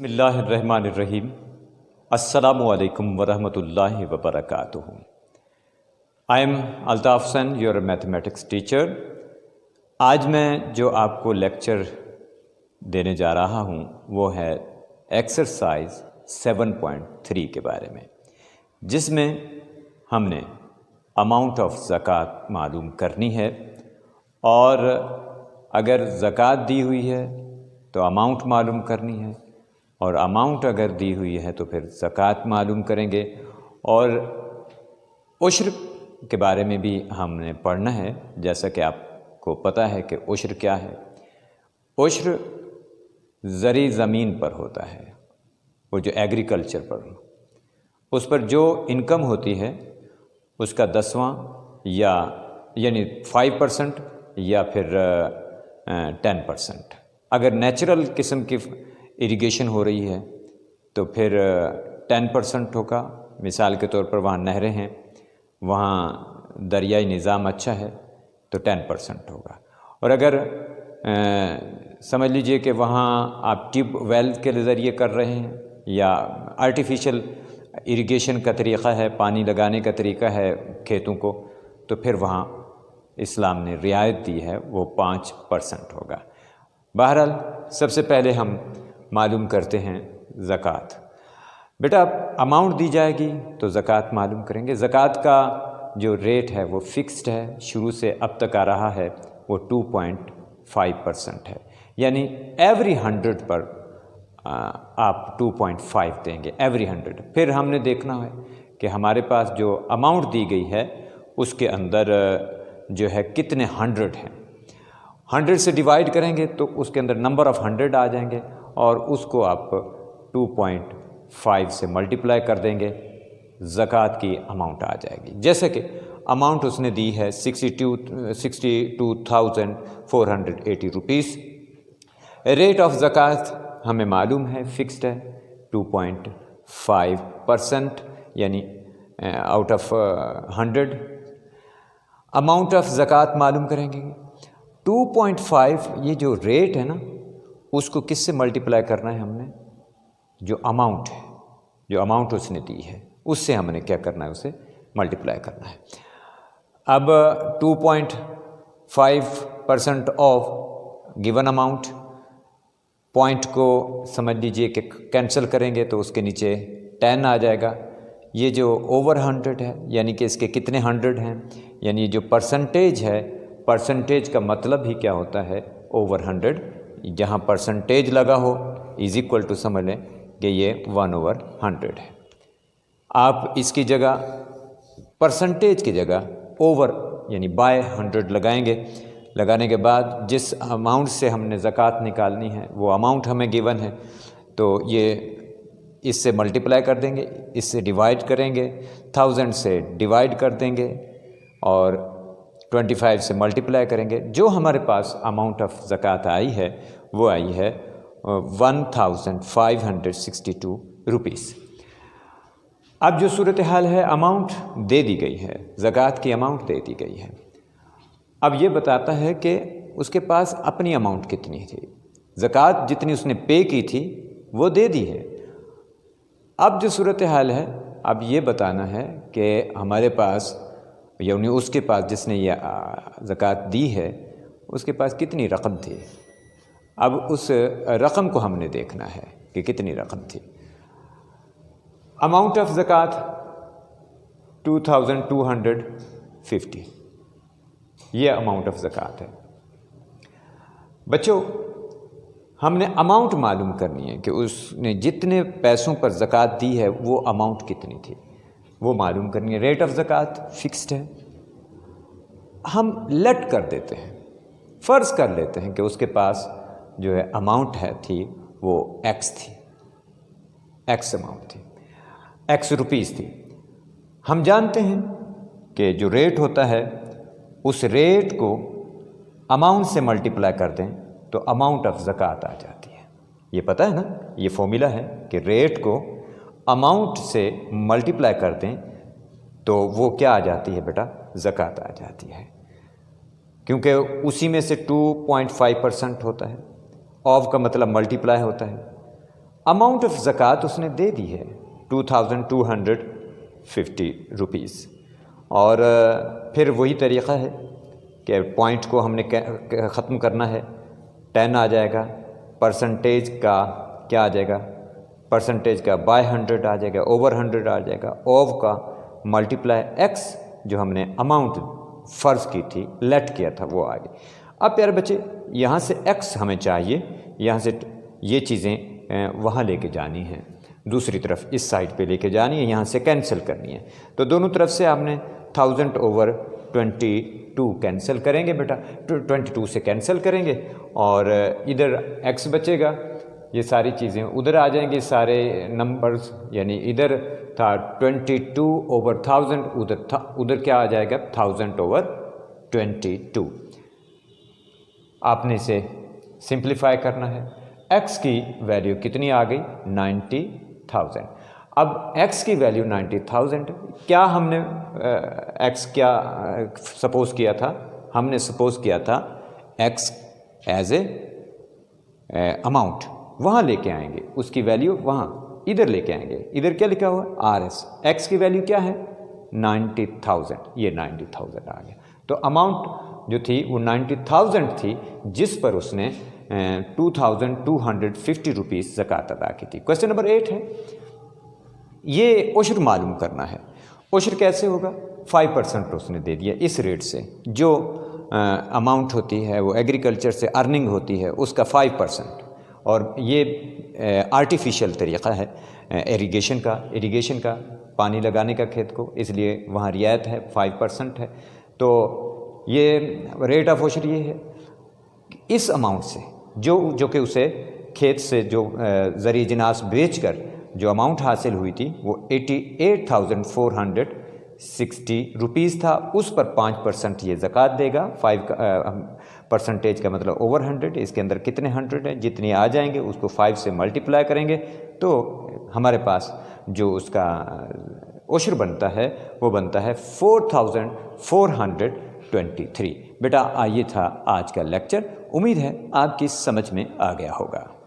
بسم اللہ الرحمن الرحیم۔ السلام علیکم ورحمۃ اللہ وبرکاتہ۔ I am Altaf Hussain, your mathematics teacher. آج میں جو آپ کو لیکچر دینے جا رہا ہوں وہ ہے ایکسرسائز 7.3 کے بارے میں، جس میں ہم نے اماؤنٹ آف زکوٰۃ معلوم کرنی ہے، اور اگر زکوٰۃ دی ہوئی ہے تو اماؤنٹ معلوم کرنی ہے، اور اماؤنٹ اگر دی ہوئی ہے تو پھر زکوٰۃ معلوم کریں گے، اور عشر کے بارے میں بھی ہم نے پڑھنا ہے۔ جیسا کہ آپ کو پتہ ہے کہ عشر کیا ہے۔ عشر زرعی زمین پر ہوتا ہے، وہ جو ایگریکلچر پر ہو، اس پر جو انکم ہوتی ہے اس کا 10واں یعنی 5% یا پھر 10%۔ اگر نیچرل قسم کی اریگیشن ہو رہی ہے تو پھر 10% ہوگا۔ مثال کے طور پر وہاں نہریں ہیں، وہاں دریائی نظام اچھا ہے تو 10% ہوگا۔ اور اگر سمجھ لیجئے کہ وہاں آپ ٹیوب ویل کے ذریعے کر رہے ہیں یا آرٹیفیشل اریگیشن کا طریقہ ہے، پانی لگانے کا طریقہ ہے کھیتوں کو، تو پھر وہاں اسلام نے رعایت دی ہے، وہ 5% ہوگا۔ بہرحال سب سے پہلے ہم معلوم کرتے ہیں زکوٰۃ۔ بیٹا اماؤنٹ دی جائے گی تو زکوٰۃ معلوم کریں گے۔ زکوٰۃ کا جو ریٹ ہے وہ فکسڈ ہے، شروع سے اب تک آ رہا ہے، وہ 2.5% ہے، یعنی ایوری 100 پر آپ 2.5 دیں گے، ایوری 100۔ پھر ہم نے دیکھنا ہے کہ ہمارے پاس جو اماؤنٹ دی گئی ہے اس کے اندر جو ہے کتنے 100 ہیں۔ 100 سے ڈیوائڈ کریں گے تو اس کے اندر نمبر آف 100 آ جائیں گے، اور اس کو آپ 2.5 سے ملٹیپلائی کر دیں گے، زکوٰۃ کی اماؤنٹ آ جائے گی۔ جیسے کہ اماؤنٹ اس نے دی ہے 62,480 روپیز۔ ریٹ آف زکوٰۃ ہمیں معلوم ہے، فکسڈ ہے 2.5%، یعنی آؤٹ آف 100۔ اماؤنٹ آف زکوٰۃ معلوم کریں گے۔ 2.5 یہ جو ریٹ ہے نا، اس کو کس سے ملٹیپلائی کرنا ہے ہم نے؟ جو اماؤنٹ ہے، جو اماؤنٹ اس نے دی ہے اس سے ہم نے کیا کرنا ہے؟ اسے ملٹیپلائی کرنا ہے۔ اب 2.5% آف گیون اماؤنٹ، پوائنٹ کو سمجھ لیجئے کہ کینسل کریں گے تو اس کے نیچے 10 آ جائے گا۔ یہ جو اوور 100 ہے، یعنی کہ اس کے کتنے 100 ہیں، یعنی جو پرسنٹیج ہے، پرسنٹیج کا مطلب ہی کیا ہوتا ہے؟ اوور 100۔ جہاں پرسنٹیج لگا ہو از اکول ٹو سمجھ لیں کہ یہ 1/100 ہے۔ آپ اس کی جگہ پرسنٹیج کی جگہ اوور یعنی بائی 100 لگائیں گے۔ لگانے کے بعد جس اماؤنٹ سے ہم نے زکوٰۃ نکالنی ہے وہ اماؤنٹ ہمیں گیون ہے، تو یہ اس سے ملٹیپلائی کر دیں گے، اس سے ڈیوائڈ کریں گے، 1000 سے ڈیوائڈ کر دیں گے، اور 25 سے ملٹیپلائی کریں گے۔ جو ہمارے پاس اماؤنٹ آف زکوٰۃ آئی ہے وہ آئی ہے 1562 روپیز۔ اب جو صورتحال ہے، اماؤنٹ دے دی گئی ہے، زکوٰۃ کی اماؤنٹ دے دی گئی ہے۔ اب یہ بتاتا ہے کہ اس کے پاس اپنی اماؤنٹ کتنی تھی۔ زکوٰۃ جتنی اس نے پے کی تھی وہ دے دی ہے۔ اب جو صورتحال ہے، اب یہ بتانا ہے کہ ہمارے پاس یعنی اس کے پاس جس نے یہ زکوٰۃ دی ہے اس کے پاس کتنی رقم تھی۔ اب اس رقم کو ہم نے دیکھنا ہے کہ کتنی رقم تھی۔ اماؤنٹ آف زکوٰۃ 2250، یہ اماؤنٹ آف زکوٰۃ ہے۔ بچوں ہم نے اماؤنٹ معلوم کرنی ہے کہ اس نے جتنے پیسوں پر زکوٰۃ دی ہے وہ اماؤنٹ کتنی تھی، وہ معلوم کرنی ہے۔ ریٹ آف زکوٰۃ فکسڈ ہے، ہم لیٹ کر دیتے ہیں، فرض کر لیتے ہیں کہ اس کے پاس جو ہے اماؤنٹ تھی وہ ایکس تھی، ایکس اماؤنٹ تھی، ایکس روپیز تھی۔ ہم جانتے ہیں کہ جو ریٹ ہوتا ہے اس ریٹ کو اماؤنٹ سے ملٹیپلائی کر دیں تو اماؤنٹ آف زکوٰۃ آ جاتی ہے۔ یہ پتہ ہے نا، یہ فارمولا ہے کہ ریٹ کو اماؤنٹ سے ملٹیپلائی کر دیں تو وہ کیا آ جاتی ہے بیٹا؟ زکوٰۃ آ جاتی ہے، کیونکہ اسی میں سے 2.5% ہوتا ہے۔ آف کا مطلب ملٹیپلائی ہوتا ہے، اماؤنٹ آف زکوٰۃ اس نے دے دی ہے 2250 روپیز، اور پھر وہی طریقہ ہے کہ پوائنٹ کو ہم نے ختم کرنا ہے، 10 آ جائے گا، پرسنٹیج کا کیا آ جائے گا، پرسنٹیج کا بائی 100 آ جائے گا، اوور 100 آ جائے گا، اوو کا ملٹیپلائی ایکس جو ہم نے اماؤنٹ فرض کی تھی لیٹ کیا تھا وہ آ گئی۔ اب پیارے بچے یہاں سے ایکس ہمیں چاہیے، یہاں سے یہ چیزیں وہاں لے کے جانی ہیں، دوسری طرف اس سائڈ پہ لے کے جانی ہے، یہاں سے کینسل کرنی ہے، تو دونوں طرف سے آپ نے 1000/22 کینسل کریں گے بیٹا، 22 سے کینسل کریں گے، اور ادھر ایکس بچے گا، یہ ساری چیزیں ادھر آ جائیں گی، سارے نمبرز، یعنی ادھر تھا 22/1000، ادھر کیا آ جائے گا 1000/22۔ آپ نے اسے سمپلیفائی کرنا ہے، ایکس کی ویلیو کتنی آ گئی 90,000۔ اب ایکس کی ویلیو 90,000، کیا ہم نے ایکس کیا سپوز کیا تھا، ہم نے سپوز کیا تھا ایکس ایز اے اماؤنٹ، وہاں لے کے آئیں گے، اس کی ویلیو وہاں ادھر لے کے آئیں گے، ادھر کیا لکھا ہوا آر ایس، ایکس کی ویلیو کیا ہے 90,000، یہ 90,000 آ گیا، تو اماؤنٹ جو تھی وہ 90,000 تھی، جس پر اس نے 2250 روپیز زکوٰۃ ادا کی تھی۔ کویسچن نمبر 8 ہے، یہ عشر معلوم کرنا ہے۔ عشر کیسے ہوگا؟ 5% اس نے دے دیا، اس ریٹ سے جو اماؤنٹ ہوتی ہے وہ ایگریکلچر سے ارننگ ہوتی ہے اس کا 5%، اور یہ آرٹیفیشل طریقہ ہے اریگیشن کا پانی لگانے کا کھیت کو، اس لیے وہاں رعایت ہے 5% ہے، تو یہ ریٹ آف عشر یہ ہے، اس اماؤنٹ سے جو کہ اسے کھیت سے جو زرعی جناس بیچ کر جو اماؤنٹ حاصل ہوئی تھی وہ 88,460 روپیز تھا، اس پر 5% یہ زکوٰۃ دے گا، 5% کا مطلب اوور 100، اس کے اندر کتنے 100 ہیں، جتنے آ جائیں گے اس کو 5 سے ملٹیپلائی کریں گے تو ہمارے پاس جو اس کا عشر بنتا ہے وہ بنتا ہے 4,423۔ بیٹا یہ تھا آج کا لیکچر، امید ہے آپ کی سمجھ میں آ گیا ہوگا۔